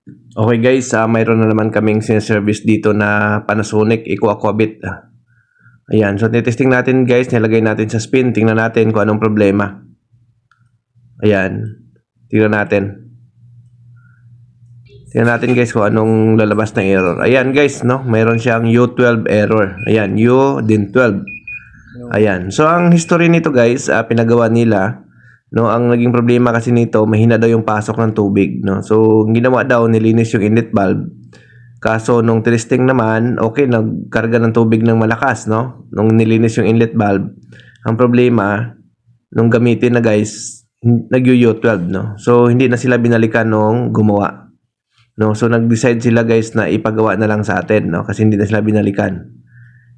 Okay guys, mayroon na naman kaming sinaservice dito na Panasonic Eco Aquabit. Ayan, so testing natin guys, nilagay natin sa spin, tingnan natin kung anong problema. Ayan, tingnan natin. Tingnan natin guys kung anong lalabas na error. Ayan guys, no, mayroon siyang U12 error. Ayan, U din 12. Ayan, so ang history nito guys, pinagawa nila, no, ang naging problema kasi nito, mahina daw yung pasok ng tubig, no. So, ginawa daw, nilinis yung inlet valve. Kaso nung testing naman, okay, nagkarga ng tubig ng malakas, no? Nung nilinis yung inlet valve, ang problema, nung gamitin na guys, nag-U12, no? So, hindi na sila binalikan nung gumawa, no? So, nag-decide sila guys na ipagawa na lang sa atin, no? Kasi hindi na sila binalikan,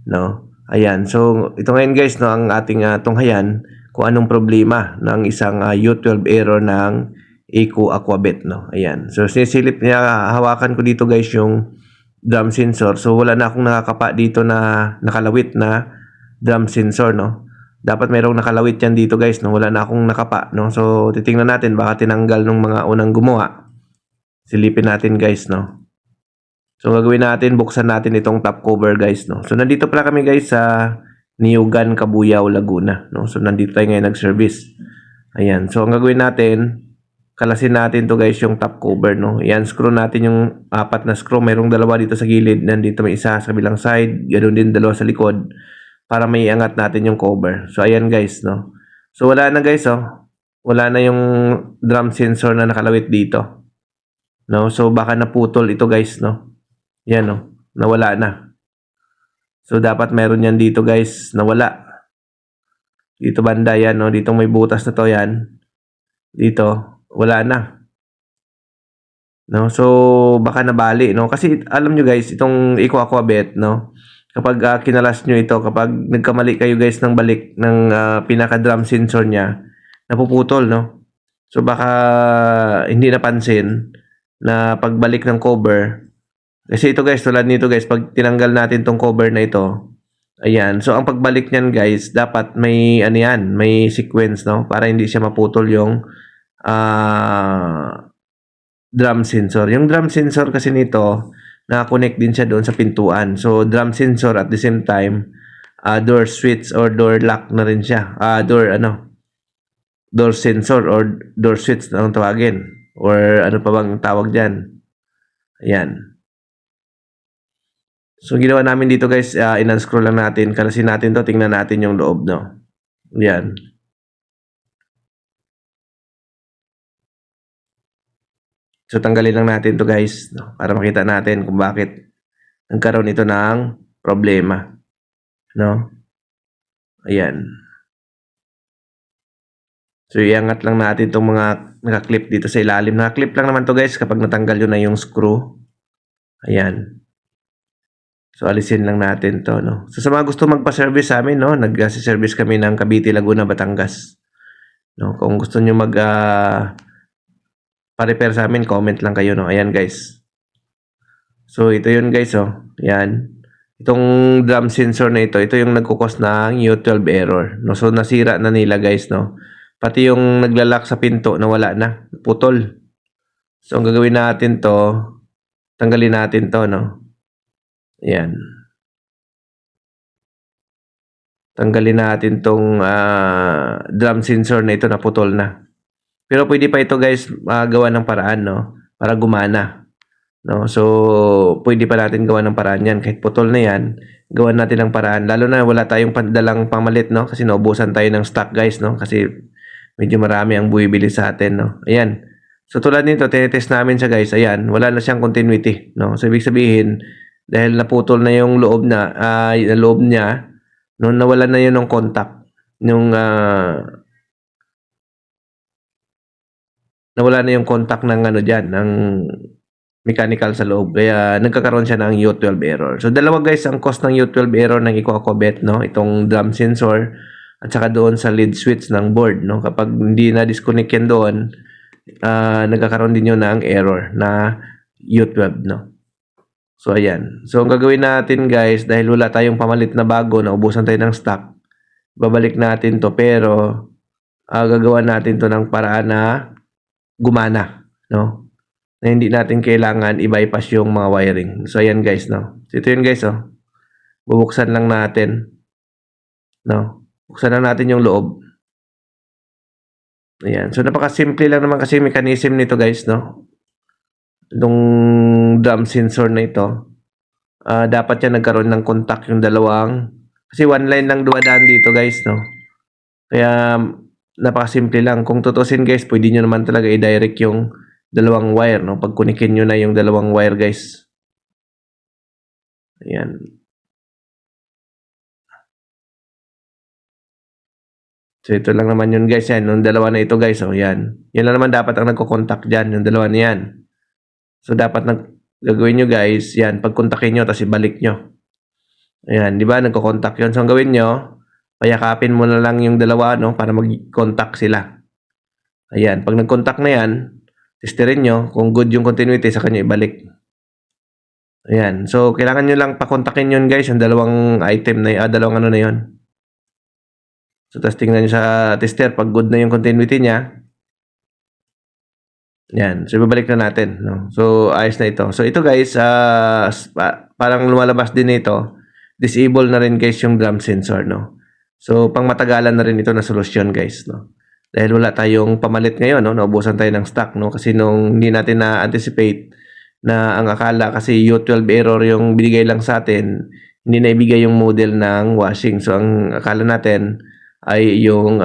no? Ayan, so ito ngayon guys, no, ang ating tunghayan kung anong problema ng isang U12 error ng Eco Aquabit, no? Ayan, so sinisilip niya, hawakan ko dito guys yung drum sensor. So wala na akong nakakapa dito na nakalawit na drum sensor, no? Dapat mayroong nakalawit yan dito guys, no? Wala na akong nakapa, no? So titingnan natin, baka tinanggal ng mga unang gumawa. Silipin natin guys, no? So gagawin natin, buksan natin itong top cover guys, no. So nandito pala kami guys sa Niugan, Cabuyao, Laguna, no. So nandito tayo ngayon nag-service. Ayan. So ang gagawin natin, kalasin natin to guys yung top cover, no. Ayan, screw natin yung 4 na screw. Mayroong dalawa dito sa gilid, nandito may isa sa kabilang side, ganoon din dalawa sa likod para may angat natin yung cover. So ayan guys, no. So wala na guys, oh. Wala na yung drum sensor na nakalawit dito. No, so baka naputol ito guys, no. Yan, no, nawala na. So dapat meron yan dito guys, nawala. Dito banda yan, no, dito may butas na to yan. Dito, wala na. No, so baka nabali, no, kasi alam nyo guys, itong Eco Aquabit, no, kapag kinalas nyo ito, kapag nagkamali kayo guys ng balik ng pinaka drum sensor niya, napuputol, no. So baka hindi napansin na pagbalik ng cover. Kasi ito guys, tulad nito guys, pag tinanggal natin tong cover na ito, ayan. So ang pagbalik niyan guys, dapat may ano yan, may sequence, no, para hindi siya maputol yung drum sensor. Yung drum sensor kasi nito, naka-connect din siya doon sa pintuan. So drum sensor at the same time, door switch or door lock na rin siya. Door sensor or door switch na ang tawagin. Or ano pa bang tawag diyan? Ayan. So, ginawa namin dito guys, in-unscrew lang natin. Kalasin natin to, tingnan natin yung loob, no? Yan. So, tanggalin lang natin to guys, no? Para makita natin kung bakit nagkaroon ito ng problema, no? Ayan. So, iangat lang natin itong mga nakaklip dito sa ilalim. Nakaklip lang naman to guys kapag natanggal yun na yung screw. Ayan. So, alisin lang natin to, no? So, sa mga gusto magpa-service sa amin, no? Nag-service kami ng Cavite, Laguna, Batangas. No? Kung gusto nyo pa-repair sa amin, comment lang kayo, no? Ayan, guys. So, ito yun, guys, oh. Ayan. Itong drum sensor na ito yung nagkukos ng U12 error, no? So, nasira na nila, guys, no? Pati yung naglalak sa pinto, nawala na. Putol. So, ang gagawin natin to, tanggalin natin to, no? Ayan. Tanggalin natin tong drum sensor na ito na putol na. Pero pwede pa ito guys gawa ng paraan, no? Para gumana. No? So, pwede pa natin gawa ng paraan yan. Kahit putol na yan, gawan natin ng paraan. Lalo na wala tayong dalang pamalit, no? Kasi naubusan tayo ng stock guys, no? Kasi medyo marami ang buibili sa atin, no? Ayan. So, tulad nito, tinetest namin siya guys. Ayan, wala na siyang continuity, no? So, ibig sabihin, dahil naputol na yung loob niya, no, nawala na yun ng contact. Nawala na yung contact ng ano diyan, ng mechanical sa loob. Kaya nagkakaroon siya ng U12 error. So dalawa guys ang cause ng U12 error ng Eco Aquabit, no? Itong drum sensor at saka doon sa lead switch ng board, no? Kapag hindi na disconnect yan doon, nagkakaroon din yun ng error na U12, no? So ayan. So ang gagawin natin guys, dahil wala tayong pamalit na bago, naubusan tayo ng stock, babalik natin to, pero gagawa natin to ng paraan na gumana, no? na hindi natin kailangan i-bypass yung mga wiring. So, ayan guys, no? So, ito yun guys, oh. Bubuksan lang natin. No? Buksan lang natin yung loob. Ayan. So, napakasimple lang naman kasi mechanism nito guys, no? Itong drum sensor na ito. Dapat yan nagkaroon ng contact yung dalawang. Kasi one line lang dumadaan dito guys, no? Kaya, napakasimple lang. Kung tutusin guys, pwede nyo naman talaga i-direct yung dalawang wire, no? Pag kunikin nyo na yung dalawang wire guys. Ayan. So, ito lang naman yun guys. Yan, yung dalawa na ito guys. O, yan. Yan lang naman dapat ang nagko-contact dyan. Yung dalawa na yan. So, dapat gagawin nyo guys. Yan, pagkontakin nyo, tapos ibalik nyo. Ayan, di ba? Nagko-contact yun. So, ang gawin nyo, payakapin mo na lang yung dalawa, no? Para mag-contact sila. Ayan, pag nag-contact na yan, testerin nyo. Kung good yung continuity, sa kanya ibalik. Ayan. So, kailangan nyo lang pakontakin yun guys. Yung dalawang item na dalawang ano na yun. So, tapos tingnan nyo sa tester. Pag good na yung continuity niya. Yan. So, ibabalik na natin. No? So, ayos na ito. So, ito guys, parang lumalabas din ito. Disable na rin guys yung drum sensor. No? So, pang matagalan na rin ito na solusyon guys. No? Dahil wala tayong pamalit ngayon. No? Naubusan tayo ng stock. No? Kasi nung hindi natin na-anticipate na ang akala kasi U12 error yung binigay lang sa atin, hindi na ibigay yung model ng washing. So, ang akala natin ay yung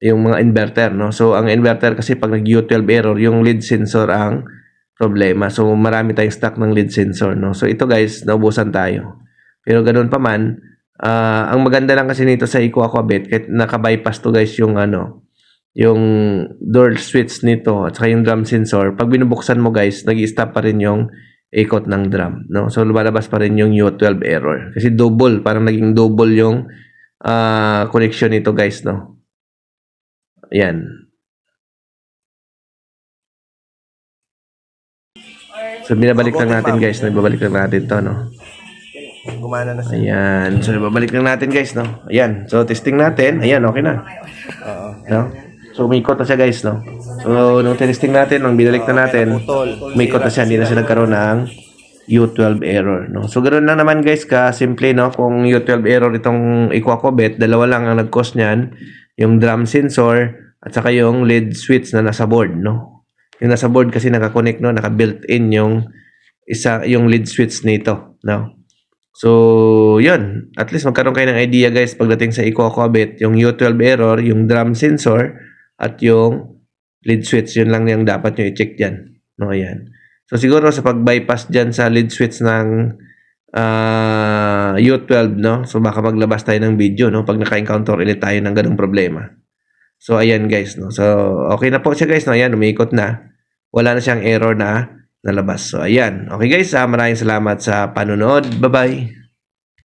mga inverter, no? So, ang inverter kasi pag nag-U12 error, yung lead sensor ang problema. So, marami tayong stock ng lead sensor, no? So, ito guys, naubusan tayo. Pero ganoon pa man, ang maganda lang kasi nito sa Aquabit, kahit naka-bypass to guys yung yung door switch nito at saka yung drum sensor, pag binubuksan mo guys, nag-i-stop pa rin yung ikot ng drum, no? So, lumalabas pa rin yung U12 error. Kasi double, parang naging double yung connection nito guys, no? Ayan. So, binabalik lang natin guys, no? Ibabalik lang natin to, no? Gumana na siya. Ayan. So, ibabalik lang natin guys, no? Ayan. So, testing natin. Ayan, okay na. Oo. No? So, umikot na siya guys, no? So, nung testing natin, nung binalik na natin, umikot na siya. Hindi na siya nagkaroon ng U12 error, no? So, ganoon lang naman guys, simple, no? Kung U12 error itong Aquabit, dalawa lang ang nag-cause niyan. Yung drum sensor at saka yung LED switch na nasa board, no? Yung nasa board kasi naka-connect, no? Naka-built-in yung LED switch nito, no? So, yun. At least magkaroon kayo ng idea guys pagdating sa Aquabit, yung U12 error, yung drum sensor, at yung lead switch. Yun lang yung dapat nyo i-check dyan. No, ayan. So, siguro sa pag-bypass dyan sa lead switch ng U12, no? So, baka maglabas tayo ng video, no? Pag naka-encounter ulit tayo ng ganung problema. So, ayan guys, no? So, okay na po siya guys, no? Ayan, umiikot na. Wala na siyang error na nalabas. So, ayan. Okay guys, maraming salamat sa panonood. Bye-bye!